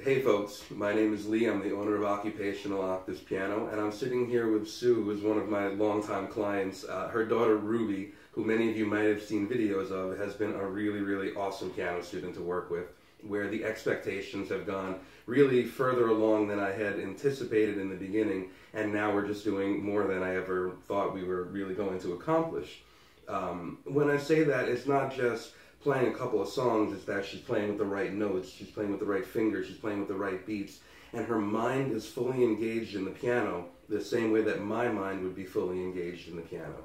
Hey folks, my name is Lee. I'm the owner of Occupational Octaves Piano, and I'm sitting here with Sue, who's one of my longtime clients. Her daughter Ruby, who many of you might have seen videos of, has been a really awesome piano student to work with, where the expectations have gone really further along than I had anticipated in the beginning, and now we're just doing more than I ever thought we were really going to accomplish. When I say that, it's not just playing a couple of songs, it's that she's playing with the right notes, she's playing with the right fingers, she's playing with the right beats, and her mind is fully engaged in the piano the same way that my mind would be fully engaged in the piano.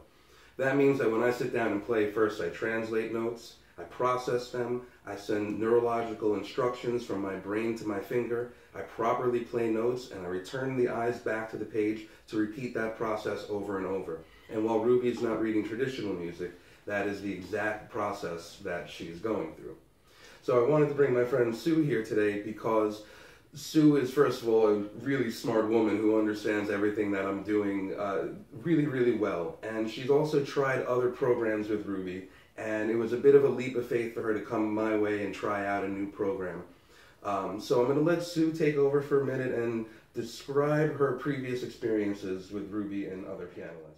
That means that when I sit down and play, first I translate notes, I process them, I send neurological instructions from my brain to my finger, I properly play notes, and I return the eyes back to the page to repeat that process over and over. And while Ruby's not reading traditional music, that is the exact process that she's going through. So I wanted to bring my friend Sue here today because Sue is, first of all, a really smart woman who understands everything that I'm doing really well. And she's also tried other programs with Ruby, and it was a bit of a leap of faith for her to come my way and try out a new program. So I'm going to let Sue take over for a minute and describe her previous experiences with Ruby and other piano lessons.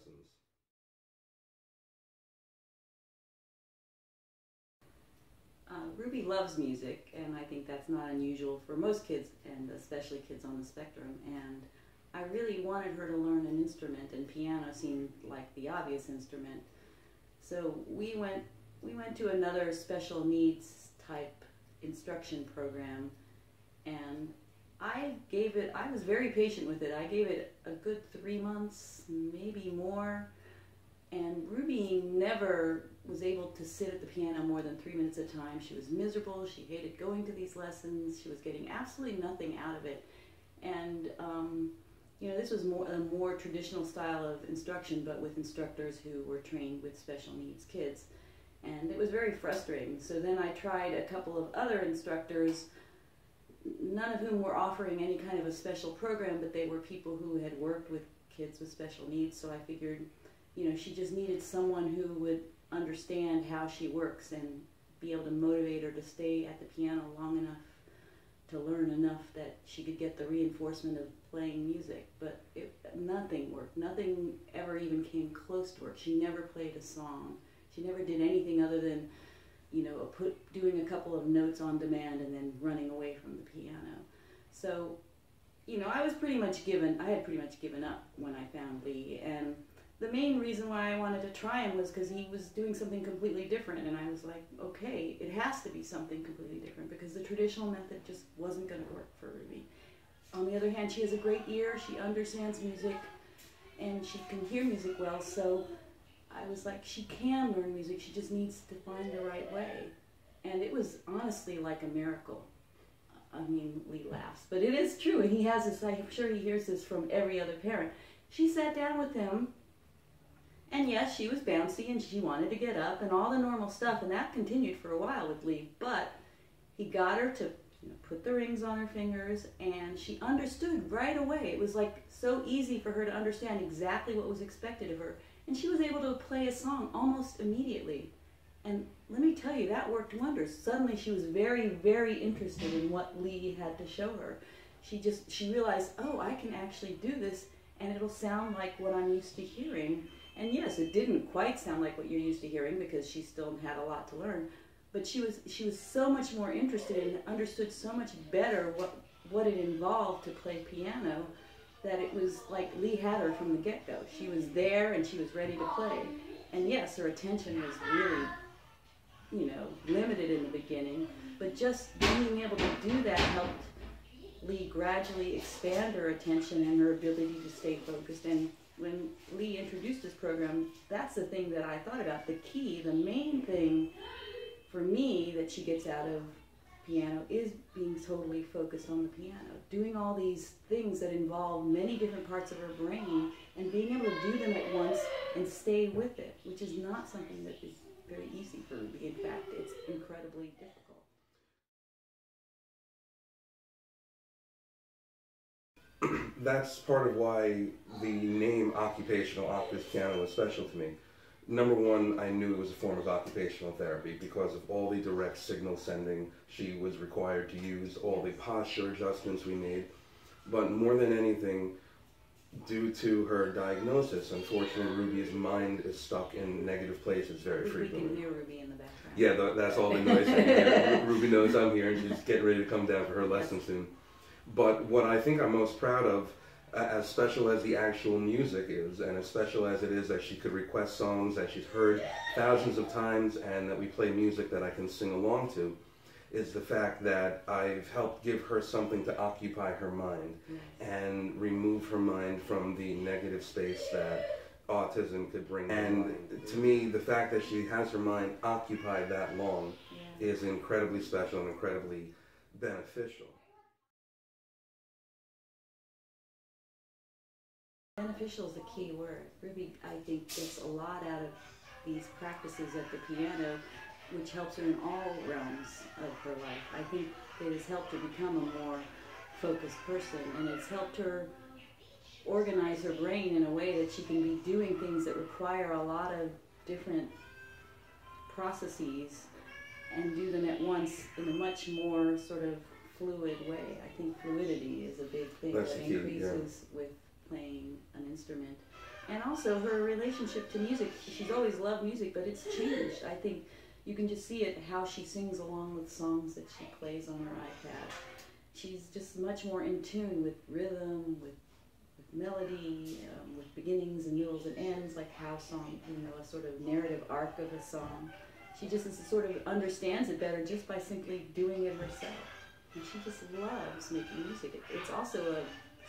Ruby loves music, and I think that's not unusual for most kids, and especially kids on the spectrum. And I really wanted her to learn an instrument, and piano seemed like the obvious instrument. So we went to another special needs type instruction program, and I was very patient with it. I gave it a good 3 months, maybe more. And Ruby never was able to sit at the piano more than 3 minutes at a time. She was miserable. She hated going to these lessons. She was getting absolutely nothing out of it. And this was a more traditional style of instruction, but with instructors who were trained with special needs kids. And it was very frustrating. So then I tried a couple of other instructors, none of whom were offering any kind of a special program, but they were people who had worked with kids with special needs. So I figured, she just needed someone who would understand how she works and be able to motivate her to stay at the piano long enough to learn enough that she could get the reinforcement of playing music. But nothing worked. Nothing ever even came close to work. She never played a song. She never did anything other than, doing a couple of notes on demand and then running away from the piano. So, I had pretty much given up when I found Lee. And the main reason why I wanted to try him was because he was doing something completely different, and I was like, okay, it has to be something completely different because the traditional method just wasn't going to work for Ruby. On the other hand, she has a great ear, she understands music, and she can hear music well, so I was like, she can learn music, she just needs to find the right way. And it was honestly like a miracle. I mean, Lee laughs, but it is true, and he has this, I'm sure he hears this from every other parent. She sat down with him, and yes, she was bouncy and she wanted to get up and all the normal stuff, and that continued for a while with Lee, but he got her to put the rings on her fingers, and she understood right away. It was like so easy for her to understand exactly what was expected of her, and she was able to play a song almost immediately. And let me tell you, that worked wonders. Suddenly she was very interested in what Lee had to show her. She realized, oh, I can actually do this, and it'll sound like what I'm used to hearing. And yes, it didn't quite sound like what you're used to hearing because she still had a lot to learn, but she was so much more interested and understood so much better what it involved to play piano that it was like Lee had her from the get-go. She was there and she was ready to play. And yes, her attention was really, limited in the beginning, but just being able to do that helped Lee gradually expand her attention and her ability to stay focused. And when Lee introduced this program, that's the thing that I thought about. The main thing for me that she gets out of piano is being totally focused on the piano, doing all these things that involve many different parts of her brain and being able to do them at once and stay with it, which is not something that is very easy for Ruby. In fact, it's incredibly difficult. That's part of why the name Occupational Octaves Piano is special to me. number one, I knew it was a form of occupational therapy because of all the direct signal sending she was required to use, all the posture adjustments we made. But more than anything, due to her diagnosis, unfortunately, Ruby's mind is stuck in negative places very frequently. We can hear Ruby in the background. Yeah, that's all the noise I can hear. Ruby knows I'm here and she's getting ready to come down for her lesson soon. But what I think I'm most proud of, as special as the actual music is, and as special as it is that she could request songs that she's heard thousands of times and that we play music that I can sing along to, is the fact that I've helped give her something to occupy her mind and remove her mind from the negative space that autism could bring. And to me, the fact that she has her mind occupied that long is incredibly special and incredibly beneficial. Beneficial is a key word. Ruby, I think, gets a lot out of these practices at the piano, which helps her in all realms of her life. I think it has helped her become a more focused person, and it's helped her organize her brain in a way that she can be doing things that require a lot of different processes and do them at once in a much more sort of fluid way. I think fluidity is a big thing that increases with playing an instrument. And also her relationship to music. She's always loved music, but it's changed. I think you can just see it, how she sings along with songs that she plays on her iPad. She's just much more in tune with rhythm, with melody, with beginnings and middles and ends, like how song, a sort of narrative arc of a song. She just sort of understands it better just by simply doing it herself. And she just loves making music. It's also a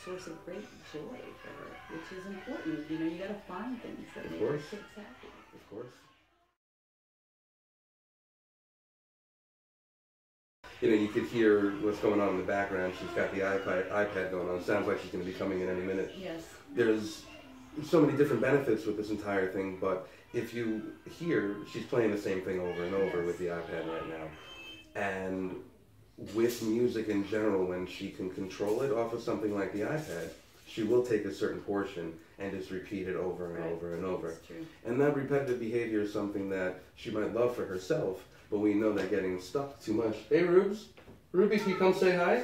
source of great joy for her, which is important. You gotta find things that make your kids happy. Of course. You could hear what's going on in the background. She's got the iPad going on. Sounds like she's going to be coming in any minute. Yes. There's so many different benefits with this entire thing, but if you hear, she's playing the same thing over and over with the iPad right now. And with music in general, when she can control it off of something like the iPad, she will take a certain portion and just repeat it over and over and over. That's true. And that repetitive behavior is something that she might love for herself, but we know that getting stuck too much. Hey, Rubes. Ruby, can you come say hi?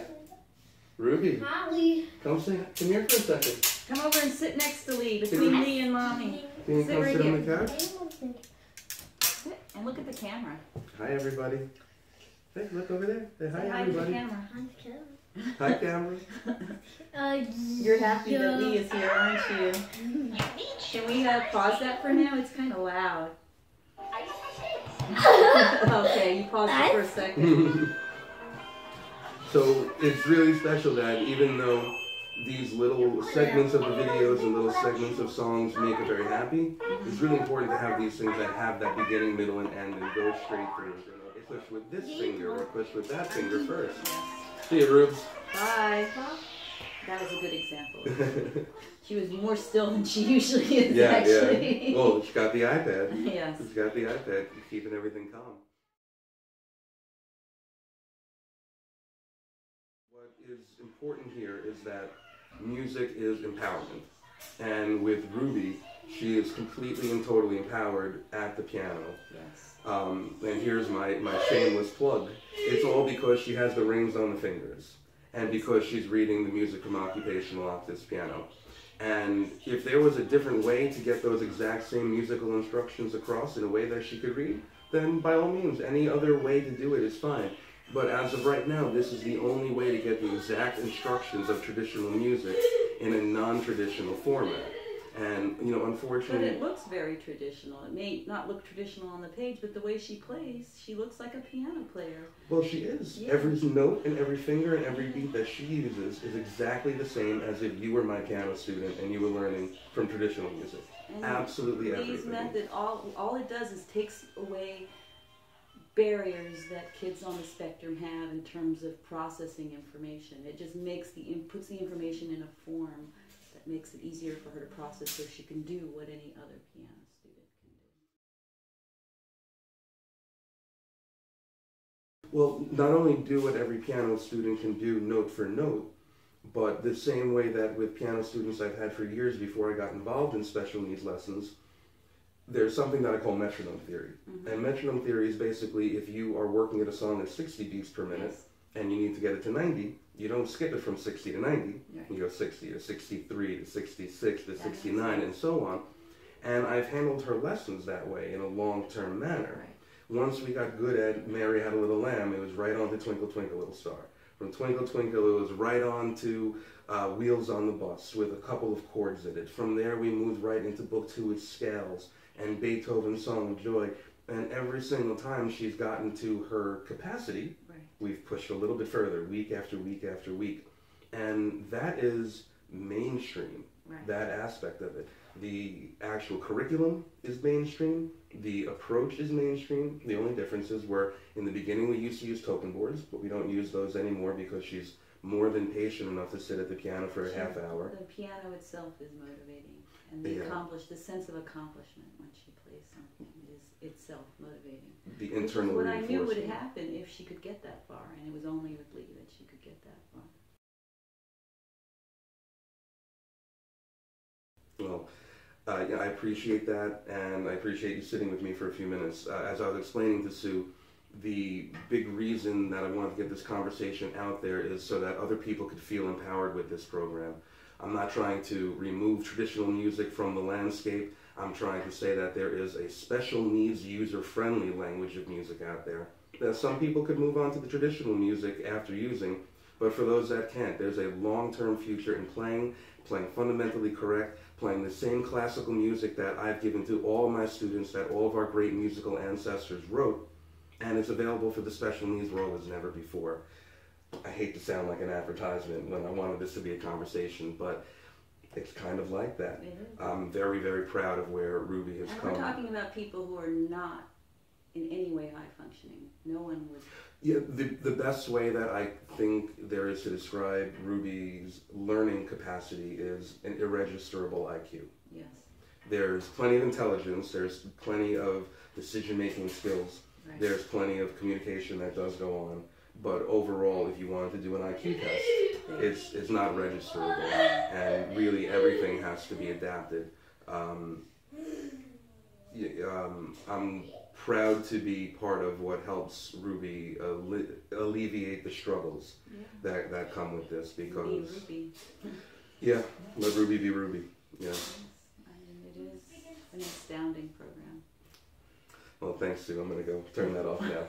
Ruby. Hi. Come here for a second. Come over and sit next to Lee, between Lee and Mommy. Can you come right sit here. on the couch? Sit and look at the camera. Hi, everybody. Hey, look over there. Say hi, Say hi everybody. to the camera. Hi, camera. You're happy that Lee is here, aren't you? Can we pause that for now? It's kind of loud. Okay, you paused it for a second. So it's really special that even though these little segments of the videos and little segments of songs make it very happy, it's really important to have these things that have that beginning, middle, and end and go straight through. Push with this finger or push with that finger first. See you, Rubes. Bye. That was a good example. She was more still than she usually is, Yeah. actually. Well, she's got the iPad. Yes. She's got the iPad, keeping everything calm. What is important here is that music is empowerment. And with Ruby, she is completely and totally empowered at the piano. Yes. And here's my shameless plug. It's all because she has the rings on the fingers and because she's reading the music from Occupational Octaves Piano. And if there was a different way to get those exact same musical instructions across in a way that she could read, then by all means, any other way to do it is fine. But as of right now, this is the only way to get the exact instructions of traditional music in a non-traditional format. And, unfortunately... But it looks very traditional. It may not look traditional on the page, but the way she plays, she looks like a piano player. Well, she is. Yeah. Every note and every finger and every beat that she uses is exactly the same as if you were my piano student and you were learning from traditional music. And absolutely everything. Lee's method, all it does is takes away barriers that kids on the spectrum have in terms of processing information. It just puts the information in a form that makes it easier for her to process so she can do what any other piano student can do. Well, not only do what every piano student can do note for note, but the same way that with piano students I've had for years before I got involved in special needs lessons, there's something that I call metronome theory. And metronome theory is basically if you are working at a song at 60 beats per minute and you need to get it to 90, you don't skip it from 60 to 90. You go 60 to 63 to 66 to 69 and so on. And I've handled her lessons that way in a long-term manner. Once we got good at Mary Had a Little Lamb, it was right on to Twinkle Twinkle Little Star. From Twinkle Twinkle, it was right on to Wheels on the Bus with a couple of chords in it. From there, we moved right into Book 2 with scales and Beethoven's Song of Joy. And every single time she's gotten to her capacity, we've pushed a little bit further, week after week after week. And that is mainstream, that aspect of it. The actual curriculum is mainstream. The approach is mainstream. The only difference is in the beginning we used to use token boards, but we don't use those anymore because she's more than patient enough to sit at the piano for a half hour. The piano itself is motivating, and the sense of accomplishment when she plays something is itself motivating. The internal reinforcement. What I knew would happen if she could get that far, and it was only with Lee that she could get that far. Well, I appreciate that, and I appreciate you sitting with me for a few minutes. As I was explaining to Sue, the big reason that I wanted to get this conversation out there is so that other people could feel empowered with this program. I'm not trying to remove traditional music from the landscape. I'm trying to say that there is a special needs, user-friendly language of music out there. That some people could move on to the traditional music after using, but for those that can't, there's a long-term future in playing fundamentally correct, playing the same classical music that I've given to all my students, that all of our great musical ancestors wrote, and it's available for the special needs world as never before. I hate to sound like an advertisement when I wanted this to be a conversation, but it's kind of like that. I'm very, very proud of where Ruby has come. We're talking about people who are not in any way high functioning. No one would... Yeah, the best way that I think there is to describe Ruby's learning capacity is an irregisterable IQ. Yes. There's plenty of intelligence, there's plenty of decision-making skills, there's plenty of communication that does go on, but overall, if you wanted to do an IQ test, it's not registerable, and really everything has to be adapted. I'm proud to be part of what helps Ruby alleviate the struggles that come with this, because let Ruby be Ruby. Yeah. Yes, it is an astounding program. Well, thanks, Sue. I'm going to go turn that off now.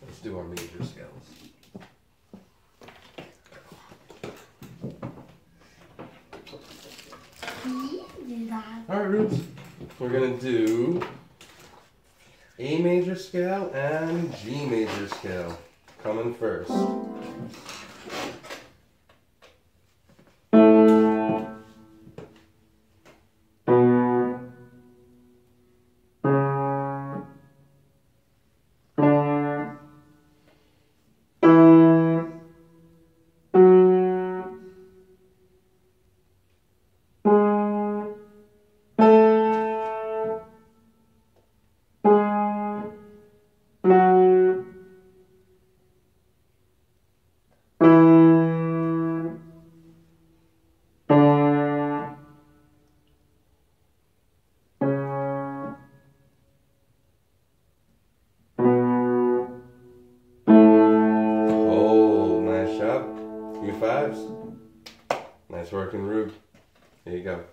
Let's do our major scales. Alright, Roots. We're going to do A major scale and G major scale. Coming first. Nice working, Rube. There you go.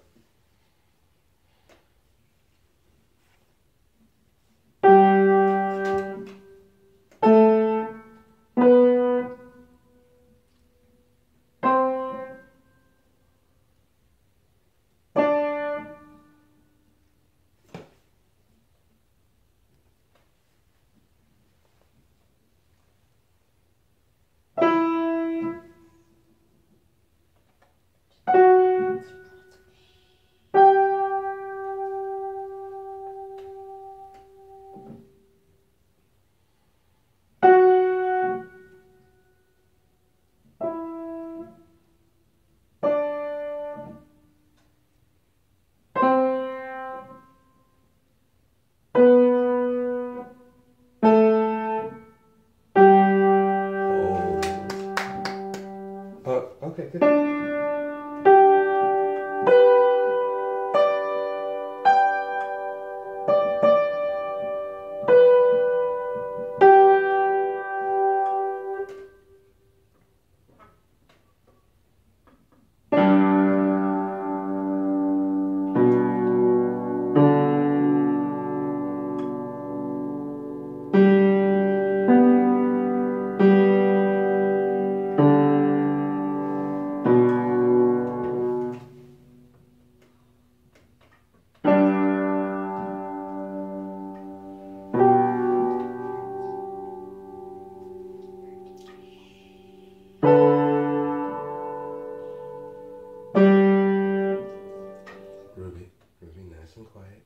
and quiet.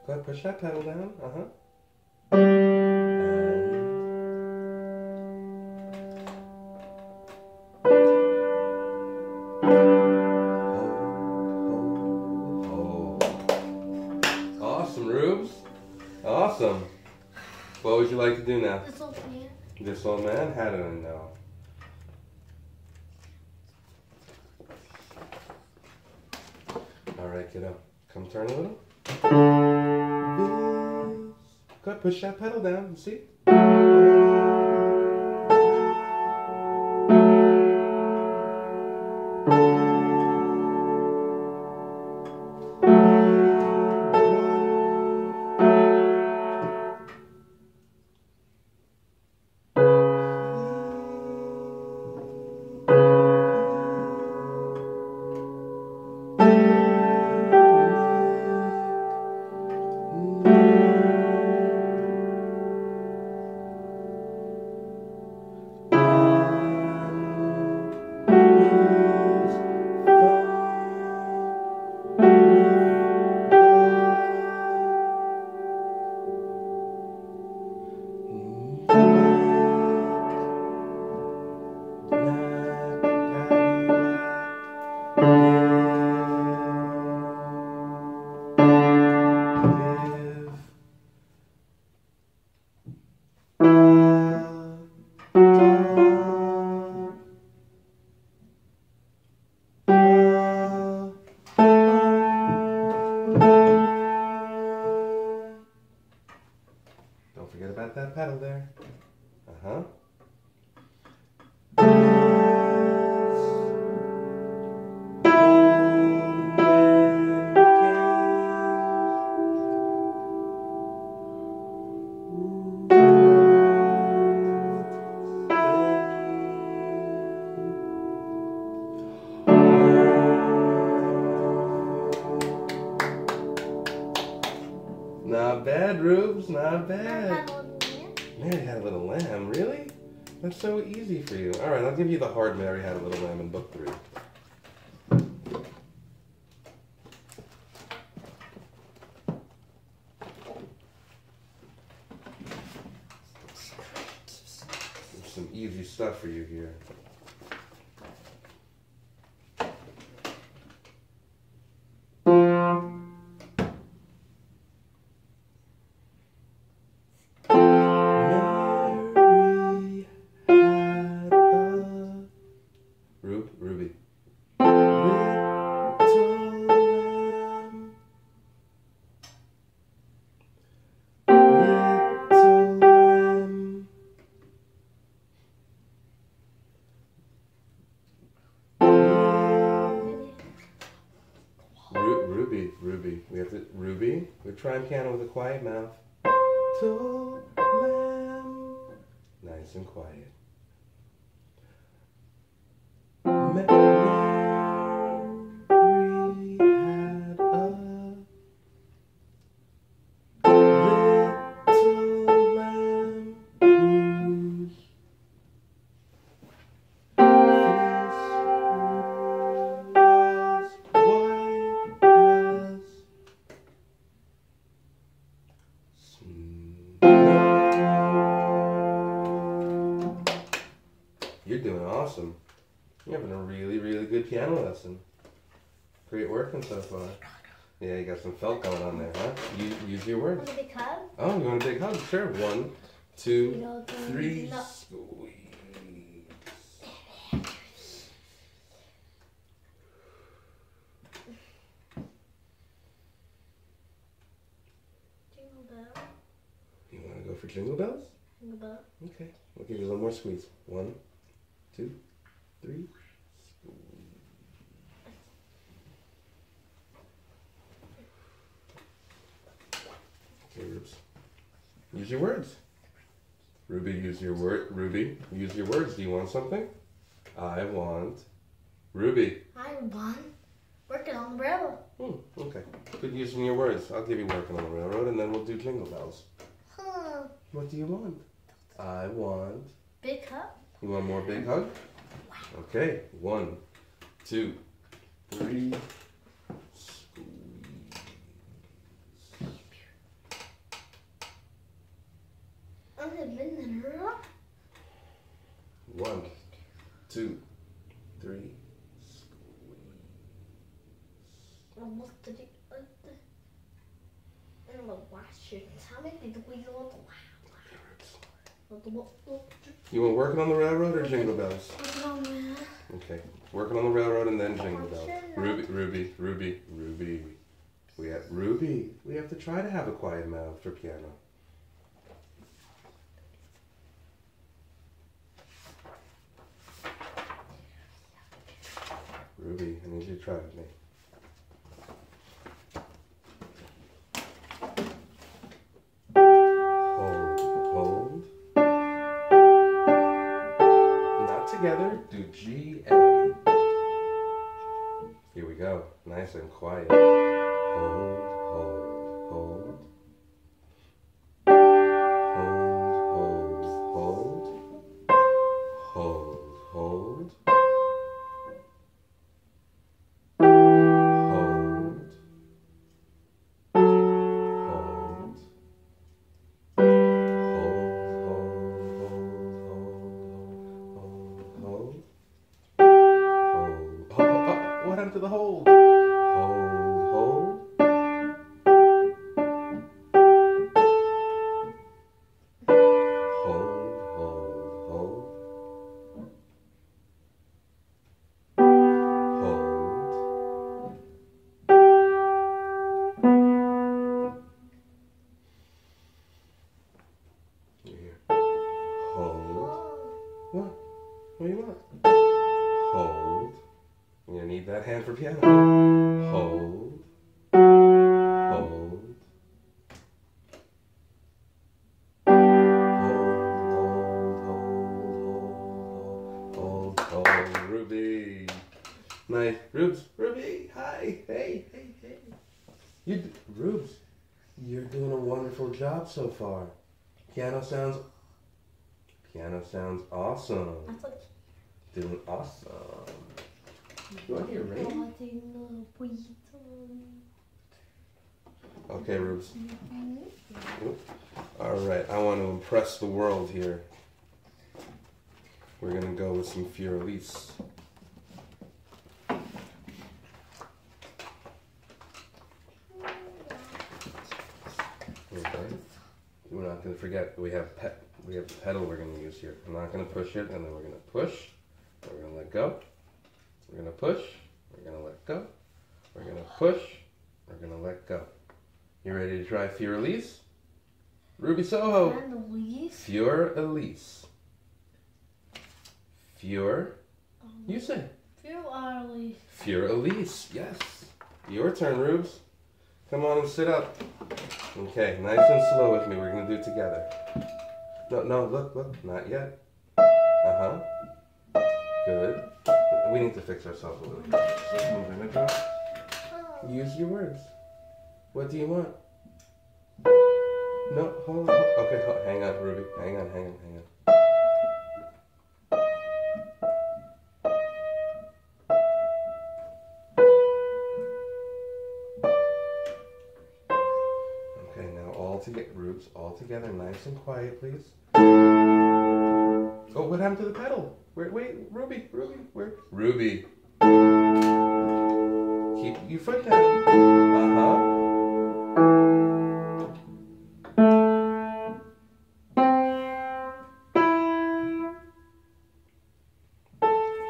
Go ahead, push that pedal down. And hold. Awesome, Rubes. Awesome. What would you like to do now? This old man. This old man? How do I know? All right, kiddo. Come turn a little. Go ahead, push that pedal down. See? Don't forget about that pedal there. Not bad, Rubes, not bad. Mary Had a Little Lamb, really? That's so easy for you. All right, I'll give you the hard Mary Had a Little Lamb in book 3. There's some easy stuff for you here. Ruby. Ruby. We have to, Ruby. We're trying piano with a quiet mouth. Little lamb. Nice and quiet. Mary had a little lamb whose face was white as snow. You're doing awesome. You're having a really, really good piano lesson. Great working so far. Yeah, you got some felt going on there, huh? Use your words. Want a big hug? Oh, you want a big hug? Sure. 1, 2, 3. No. Squeeze. Jingle bell. You want to go for jingle bells? Jingle bell. Okay. We'll give you a little more squeeze. 1, 2, 3. Okay, Rubes. Use your words. Ruby, use your word. Ruby, use your words. Do you want something? I want. Ruby. I want working on the railroad. Okay. Good using your words. I'll give you working on the railroad, and then we'll do jingle bells. Huh. What do you want? I want. Big hug. You want more big hug? Okay. 1, 2, 3. Squeeze. 1, 2, 3. What did it? And the washer. How many did we go? You want working on the railroad or jingle bells? Working on the. Okay, working on the railroad and then jingle bells. Ruby. We have to try to have a quiet mouth for piano. Ruby, I need you to try with me. Hold. Not together, do G, A. Here we go, nice and quiet. Hold. Hold. What happened to the hold? Hold. What? What do you want? Hold. You're gonna need that hand for piano. Hold. Hold. Ruby. Nice. Ruby. Hi. Hey. Rubes, you're doing a wonderful job so far. Piano sounds awesome. Doing awesome. You want to hear rain? Okay, Rubes. Alright, I want to impress the world here. We're going to go with some Fiorelise. Okay. We're not going to forget we have the pedal we're going to use here. I'm not going to push it, and then we're going to push. We're going to let go. We're going to push. We're going to let go. We're going to push. We're going to let go. You ready to try Fiorelise? Ruby Soho. Fiorelise. You say. Fiorelise. Yes. Your turn, Rubes. Come on and sit up. Okay, nice and slow with me. We're going to do it together. No, look. Not yet. Uh-huh. Good. We need to fix ourselves a little bit. Use your words. What do you want? No, hold on. Okay, hang on, Ruby. Hang on. Okay, now Rubes, all together, nice and quiet, please. Oh, what happened to the pedal? Wait, Ruby, where? Ruby. Keep your foot down.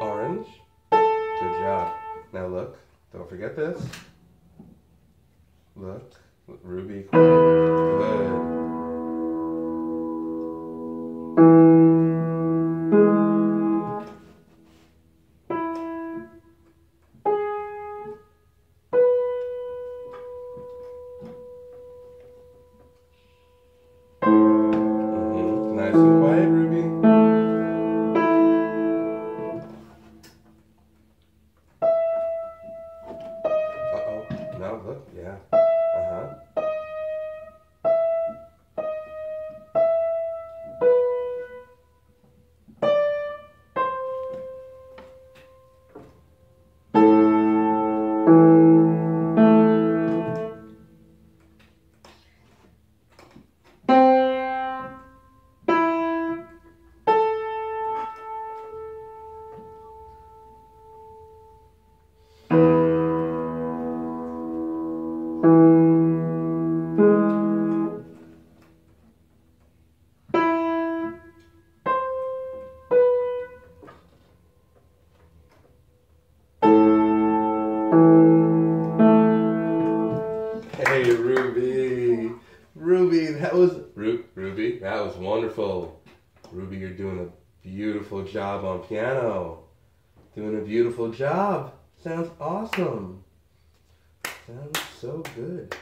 Orange. Good job. Now look. Don't forget this. Look. Ruby. Good. Nice and quiet, Ruby. Uh-oh. No, look. Yeah. Uh-huh. Hey, Ruby. Ruby, that was Ruby, that was wonderful. Ruby, you're doing a beautiful job on piano. Doing a beautiful job. Sounds awesome. Sounds so good.